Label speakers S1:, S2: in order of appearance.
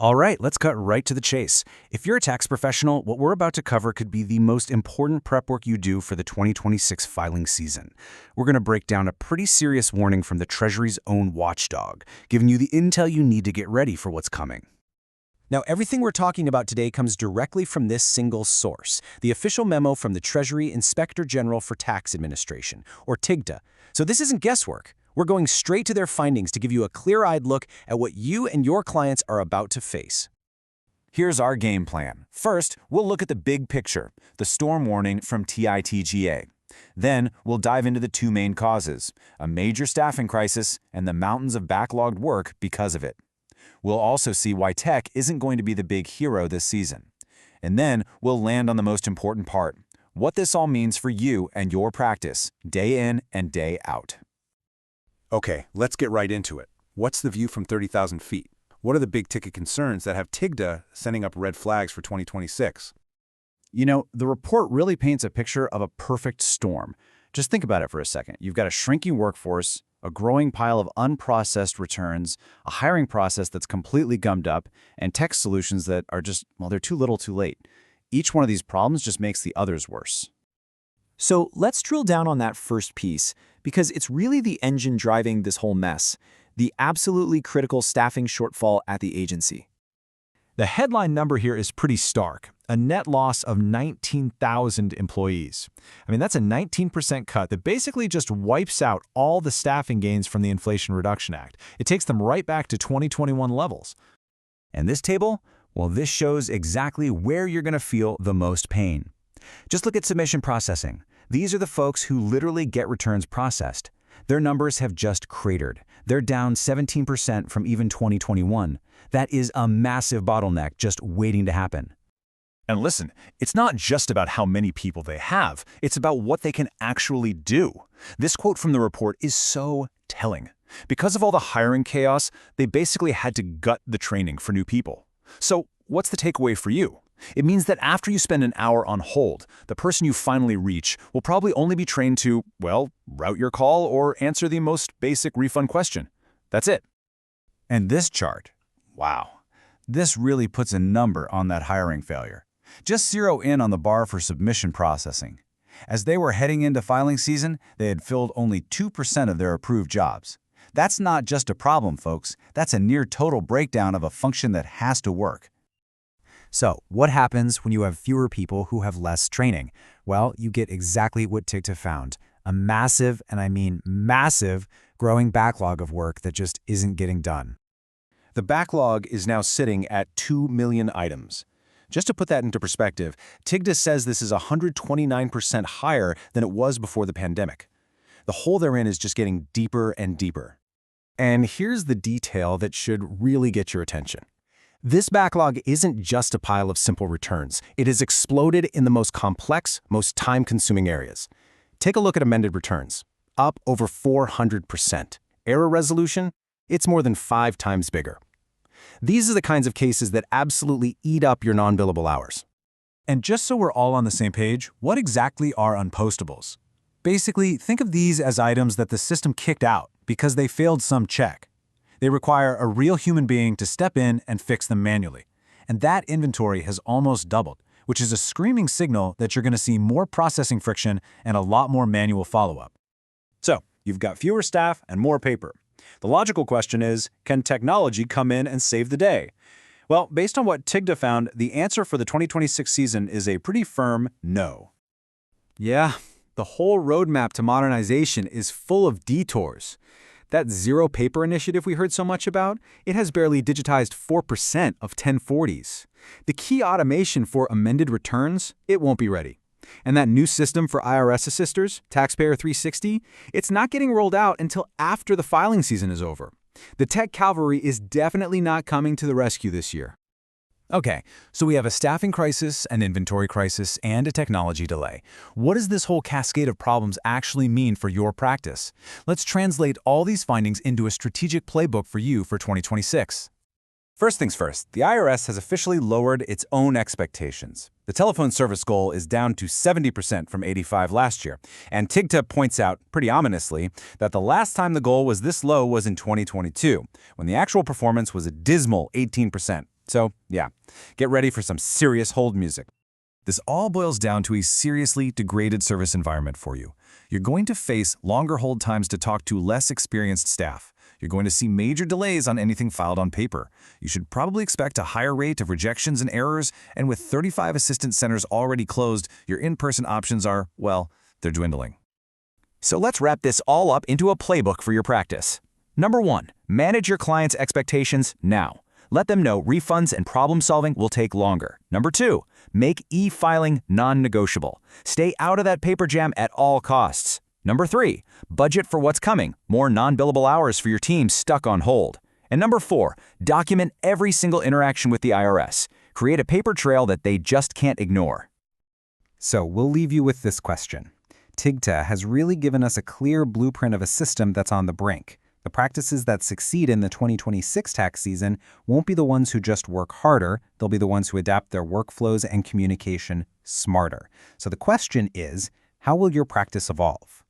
S1: All right, let's cut right to the chase. If you're a tax professional, what we're about to cover could be the most important prep work you do for the 2026 filing season. We're going to break down a pretty serious warning from the Treasury's own watchdog, giving you the intel you need to get ready for what's coming. Now, everything we're talking about today comes directly from this single source, the official memo from the Treasury Inspector General for Tax Administration, or TIGTA. So this isn't guesswork. We're going straight to their findings to give you a clear-eyed look at what you and your clients are about to face.
S2: Here's our game plan. First, we'll look at the big picture, the storm warning from TIGTA. Then, we'll dive into the two main causes, a major staffing crisis and the mountains of backlogged work because of it. We'll also see why tech isn't going to be the big hero this season. And then, we'll land on the most important part, what this all means for you and your practice, day in and day out.
S3: Okay, let's get right into it. What's the view from 30,000 feet? What are the big-ticket concerns that have TIGTA sending up red flags for 2026?
S1: You know, the report really paints a picture of a perfect storm. Just think about it for a second. You've got a shrinking workforce, a growing pile of unprocessed returns, a hiring process that's completely gummed up, and tech solutions that are just, well, they're too little too late. Each one of these problems just makes the others worse.
S4: So let's drill down on that first piece, because it's really the engine driving this whole mess, the absolutely critical staffing shortfall at the agency.
S5: The headline number here is pretty stark, a net loss of 19,000 employees. I mean, that's a 19% cut that basically just wipes out all the staffing gains from the Inflation Reduction Act. It takes them right back to 2021 levels.
S1: And this table? Well, this shows exactly where you're going to feel the most pain. Just look at submission processing. These are the folks who literally get returns processed. Their numbers have just cratered. They're down 17% from even 2021. That is a massive bottleneck just waiting to happen.
S6: And listen, it's not just about how many people they have, it's about what they can actually do. This quote from the report is so telling. Because of all the hiring chaos, they basically had to gut the training for new people. So what's the takeaway for you? It means that after you spend an hour on hold, the person you finally reach will probably only be trained to, well, route your call or answer the most basic refund question. That's it.
S1: And this chart, wow, this really puts a number on that hiring failure. Just zero in on the bar for submission processing. As they were heading into filing season, they had filled only 2% of their approved jobs. That's not just a problem, folks. That's a near total breakdown of a function that has to work. So, what happens when you have fewer people who have less training? Well, you get exactly what TIGTA found, a massive, and I mean massive, growing backlog of work that just isn't getting done.
S3: The backlog is now sitting at 2 million items. Just to put that into perspective, TIGTA says this is 129% higher than it was before the pandemic. The hole they're in is just getting deeper and deeper. And here's the detail that should really get your attention. This backlog isn't just a pile of simple returns. It has exploded in the most complex, most time-consuming areas. Take a look at amended returns, up over 400%. Error resolution, it's more than 5 times bigger. These are the kinds of cases that absolutely eat up your non-billable hours.
S5: And just so we're all on the same page, what exactly are unpostables? Basically, think of these as items that the system kicked out because they failed some check. They require a real human being to step in and fix them manually. And that inventory has almost doubled, which is a screaming signal that you're going to see more processing friction and a lot more manual follow-up.
S3: So, you've got fewer staff and more paper. The logical question is, can technology come in and save the day? Well, based on what TIGTA found, the answer for the 2026 season is a pretty firm no.
S7: Yeah, the whole roadmap to modernization is full of detours. That zero paper initiative we heard so much about, it has barely digitized 4% of 1040s. The key automation for amended returns, it won't be ready. And that new system for IRS assisters, Taxpayer 360, it's not getting rolled out until after the filing season is over. The tech cavalry is definitely not coming to the rescue this year.
S1: Okay, so we have a staffing crisis, an inventory crisis, and a technology delay. What does this whole cascade of problems actually mean for your practice? Let's translate all these findings into a strategic playbook for you for 2026.
S3: First things first, the IRS has officially lowered its own expectations. The telephone service goal is down to 70% from 85% last year, and TIGTA points out, pretty ominously, that the last time the goal was this low was in 2022, when the actual performance was a dismal 18%.
S2: So, yeah, get ready for some serious hold music.
S6: This all boils down to a seriously degraded service environment for you. You're going to face longer hold times to talk to less experienced staff. You're going to see major delays on anything filed on paper. You should probably expect a higher rate of rejections and errors, and with 35 assistant centers already closed, your in-person options are, well, they're dwindling.
S2: So let's wrap this all up into a playbook for your practice. Number 1, manage your clients' expectations now. Let them know refunds and problem-solving will take longer. Number 2, make e-filing non-negotiable. Stay out of that paper jam at all costs. Number 3, budget for what's coming, more non-billable hours for your team stuck on hold. And number 4, document every single interaction with the IRS. Create a paper trail that they just can't ignore.
S3: So we'll leave you with this question. TIGTA has really given us a clear blueprint of a system that's on the brink. The practices that succeed in the 2026 tax season won't be the ones who just work harder, they'll be the ones who adapt their workflows and communication smarter. So the question is, how will your practice evolve?